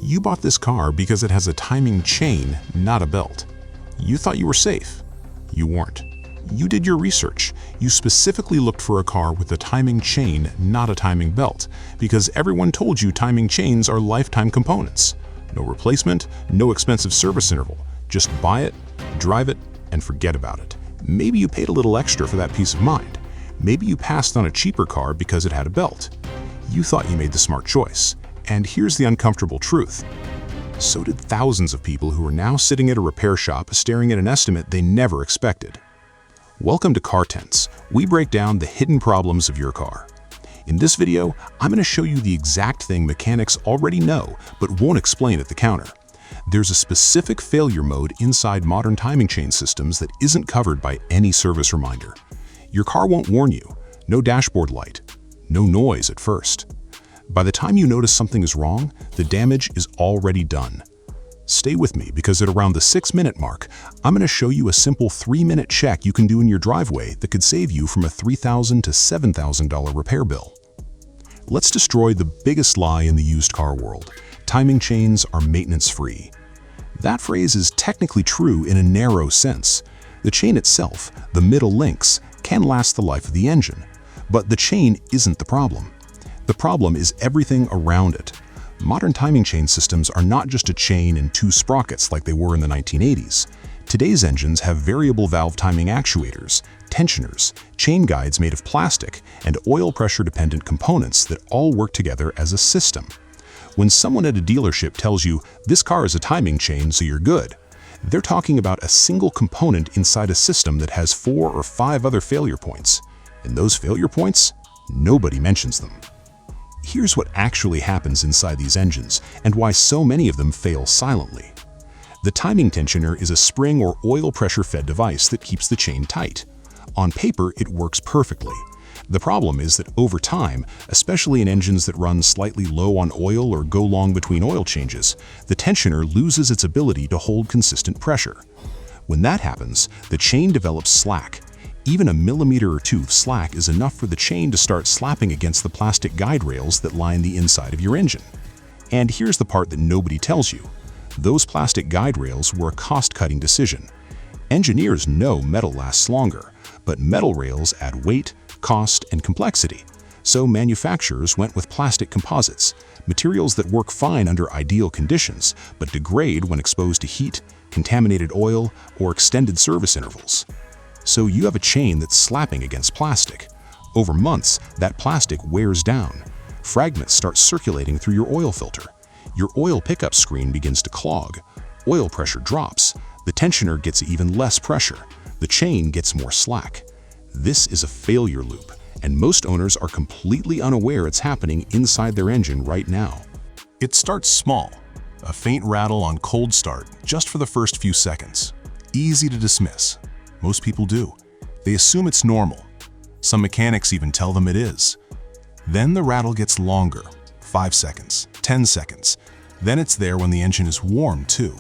You bought this car because it has a timing chain, not a belt. You thought you were safe. You weren't. You did your research. You specifically looked for a car with a timing chain, not a timing belt, because everyone told you timing chains are lifetime components. No replacement, no expensive service interval. Just buy it, drive it, and forget about it. Maybe you paid a little extra for that peace of mind. Maybe you passed on a cheaper car because it had a belt. You thought you made the smart choice. And here's the uncomfortable truth. So did thousands of people who are now sitting at a repair shop staring at an estimate they never expected. Welcome to Cartence. We break down the hidden problems of your car. In this video, I'm going to show you the exact thing mechanics already know but won't explain at the counter. There's a specific failure mode inside modern timing chain systems that isn't covered by any service reminder. Your car won't warn you. No dashboard light. No noise at first. By the time you notice something is wrong, the damage is already done. Stay with me because at around the 6-minute mark, I'm going to show you a simple 3-minute check you can do in your driveway that could save you from a $3,000 to $7,000 repair bill. Let's destroy the biggest lie in the used car world. Timing chains are maintenance-free. That phrase is technically true in a narrow sense. The chain itself, the middle links, can last the life of the engine. But the chain isn't the problem. The problem is everything around it. Modern timing chain systems are not just a chain and 2 sprockets like they were in the 1980s. Today's engines have variable valve timing actuators, tensioners, chain guides made of plastic, and oil pressure-dependent components that all work together as a system. When someone at a dealership tells you, "This car is a timing chain, so you're good," they're talking about a single component inside a system that has 4 or 5 other failure points. And those failure points, nobody mentions them. Here's what actually happens inside these engines and why so many of them fail silently. The timing tensioner is a spring or oil pressure-fed device that keeps the chain tight. On paper, it works perfectly. The problem is that over time, especially in engines that run slightly low on oil or go long between oil changes, the tensioner loses its ability to hold consistent pressure. When that happens, the chain develops slack. Even a millimeter or 2 of slack is enough for the chain to start slapping against the plastic guide rails that line the inside of your engine. And here's the part that nobody tells you. Those plastic guide rails were a cost-cutting decision. Engineers know metal lasts longer, but metal rails add weight, cost, and complexity. So manufacturers went with plastic composites, materials that work fine under ideal conditions, but degrade when exposed to heat, contaminated oil, or extended service intervals. So you have a chain that's slapping against plastic. Over months, that plastic wears down. Fragments start circulating through your oil filter. Your oil pickup screen begins to clog. Oil pressure drops. The tensioner gets even less pressure. The chain gets more slack. This is a failure loop, and most owners are completely unaware it's happening inside their engine right now. It starts small, a faint rattle on cold start just for the first few seconds. Easy to dismiss. Most people do. They assume it's normal. Some mechanics even tell them it is. Then the rattle gets longer, 5 seconds, 10 seconds. Then it's there when the engine is warm too.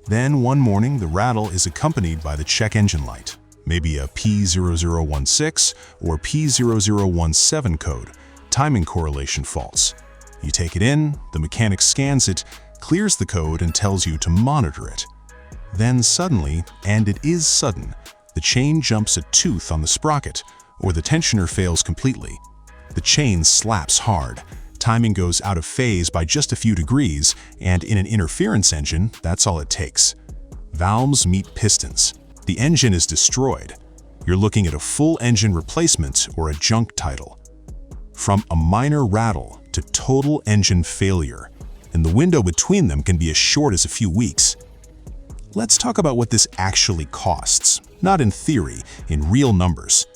Then one morning, the rattle is accompanied by the check engine light, maybe a P0016 or P0017 code, timing correlation faults. You take it in, the mechanic scans it, clears the code and tells you to monitor it. Then suddenly, and it is sudden, the chain jumps a tooth on the sprocket, or the tensioner fails completely. The chain slaps hard, timing goes out of phase by just a few degrees, and in an interference engine, that's all it takes. Valves meet pistons. The engine is destroyed. You're looking at a full engine replacement or a junk title. From a minor rattle to total engine failure, and the window between them can be as short as a few weeks. Let's talk about what this actually costs, not in theory, in real numbers.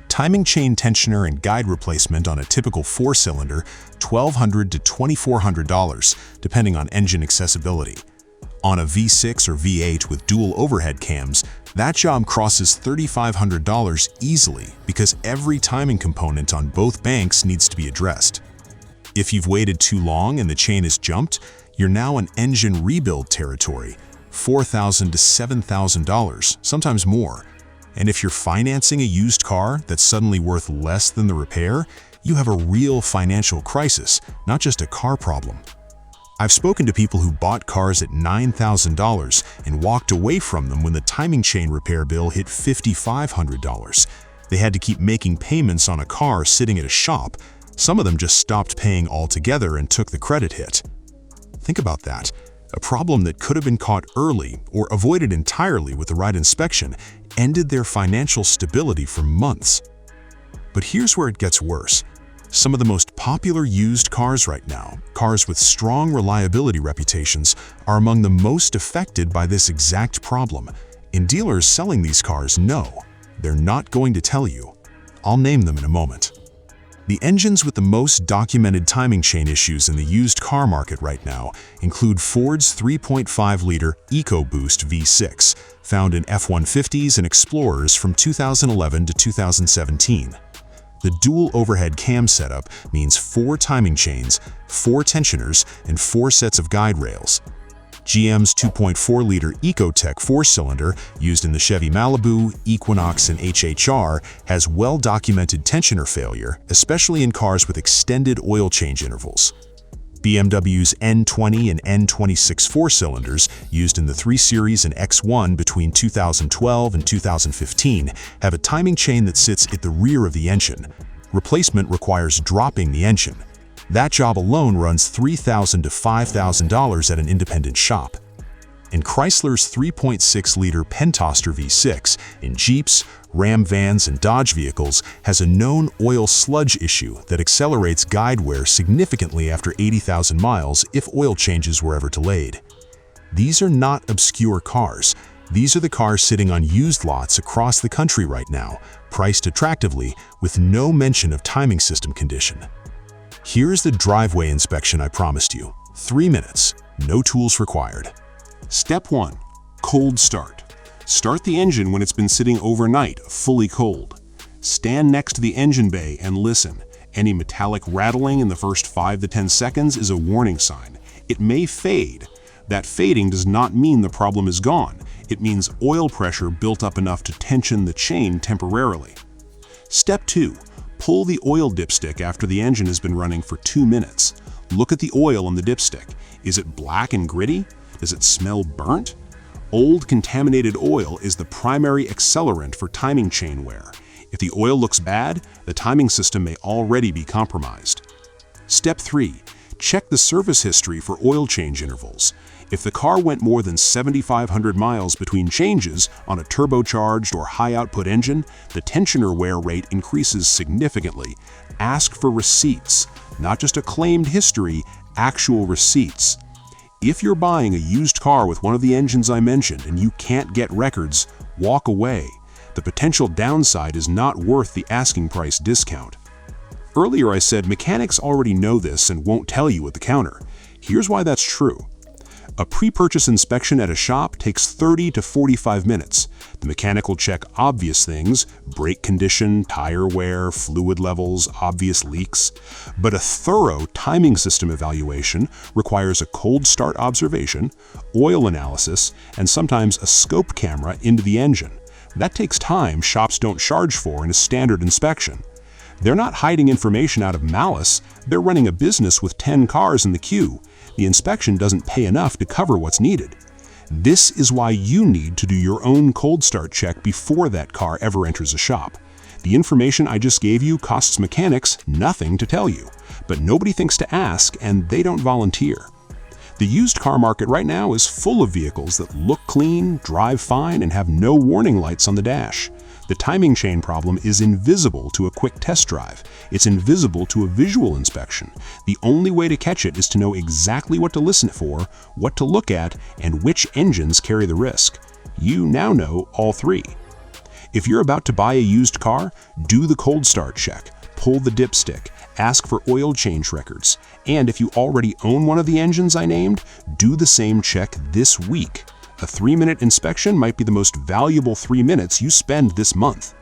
Timing chain tensioner and guide replacement on a typical 4-cylinder, $1,200 to $2,400, depending on engine accessibility. On a V6 or V8 with dual overhead cams, that job crosses $3,500 easily because every timing component on both banks needs to be addressed. If you've waited too long and the chain has jumped, you're now in engine rebuild territory, $4,000 to $7,000, sometimes more. And if you're financing a used car that's suddenly worth less than the repair, you have a real financial crisis, not just a car problem. I've spoken to people who bought cars at $9,000 and walked away from them when the timing chain repair bill hit $5,500. They had to keep making payments on a car sitting at a shop. Some of them just stopped paying altogether and took the credit hit. Think about that. A problem that could have been caught early or avoided entirely with the right inspection ended their financial stability for months. But here's where it gets worse. Some of the most popular used cars right now, cars with strong reliability reputations, are among the most affected by this exact problem. And dealers selling these cars know they're not going to tell you. I'll name them in a moment. The engines with the most documented timing chain issues in the used car market right now include Ford's 3.5-liter EcoBoost V6, found in F-150s and Explorers from 2011 to 2017. The dual overhead cam setup means 4 timing chains, 4 tensioners, and 4 sets of guide rails. GM's 2.4-liter Ecotec 4-cylinder, used in the Chevy Malibu, Equinox, and HHR, has well-documented tensioner failure, especially in cars with extended oil change intervals. BMW's N20 and N26 4-cylinders, used in the 3 Series and X1 between 2012 and 2015, have a timing chain that sits at the rear of the engine. Replacement requires dropping the engine. That job alone runs $3,000 to $5,000 at an independent shop. And Chrysler's 3.6-liter Pentoster V6 in Jeeps, Ram vans, and Dodge vehicles has a known oil sludge issue that accelerates guide wear significantly after 80,000 miles if oil changes were ever delayed. These are not obscure cars. These are the cars sitting on used lots across the country right now, priced attractively with no mention of timing system condition. Here's the driveway inspection I promised you. 3 minutes, no tools required. Step 1. Cold start. Start the engine when it's been sitting overnight, fully cold. Stand next to the engine bay and listen. Any metallic rattling in the first 5 to 10 seconds is a warning sign. It may fade. That fading does not mean the problem is gone. It means oil pressure built up enough to tension the chain temporarily. Step 2. Pull the oil dipstick after the engine has been running for 2 minutes. Look at the oil on the dipstick. Is it black and gritty? Does it smell burnt? Old contaminated oil is the primary accelerant for timing chain wear. If the oil looks bad, the timing system may already be compromised. Step 3. Check the service history for oil change intervals. If the car went more than 7,500 miles between changes on a turbocharged or high-output engine, the tensioner wear rate increases significantly. Ask for receipts, not just a claimed history, actual receipts. If you're buying a used car with one of the engines I mentioned and you can't get records, walk away. The potential downside is not worth the asking price discount. Earlier I said mechanics already know this and won't tell you at the counter. Here's why that's true. A pre-purchase inspection at a shop takes 30 to 45 minutes. The mechanic will check obvious things, brake condition, tire wear, fluid levels, obvious leaks. But a thorough timing system evaluation requires a cold start observation, oil analysis, and sometimes a scope camera into the engine. That takes time shops don't charge for in a standard inspection. They're not hiding information out of malice, they're running a business with 10 cars in the queue. The inspection doesn't pay enough to cover what's needed. This is why you need to do your own cold start check before that car ever enters a shop. The information I just gave you costs mechanics nothing to tell you, but nobody thinks to ask and they don't volunteer. The used car market right now is full of vehicles that look clean, drive fine, and have no warning lights on the dash. The timing chain problem is invisible to a quick test drive. It's invisible to a visual inspection. The only way to catch it is to know exactly what to listen for, what to look at, and which engines carry the risk. You now know all 3. If you're about to buy a used car, do the cold start check, pull the dipstick, ask for oil change records, and if you already own one of the engines I named, do the same check this week. A 3-minute inspection might be the most valuable 3 minutes you spend this month.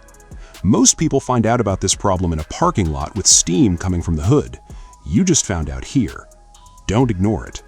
Most people find out about this problem in a parking lot with steam coming from the hood. You just found out here. Don't ignore it.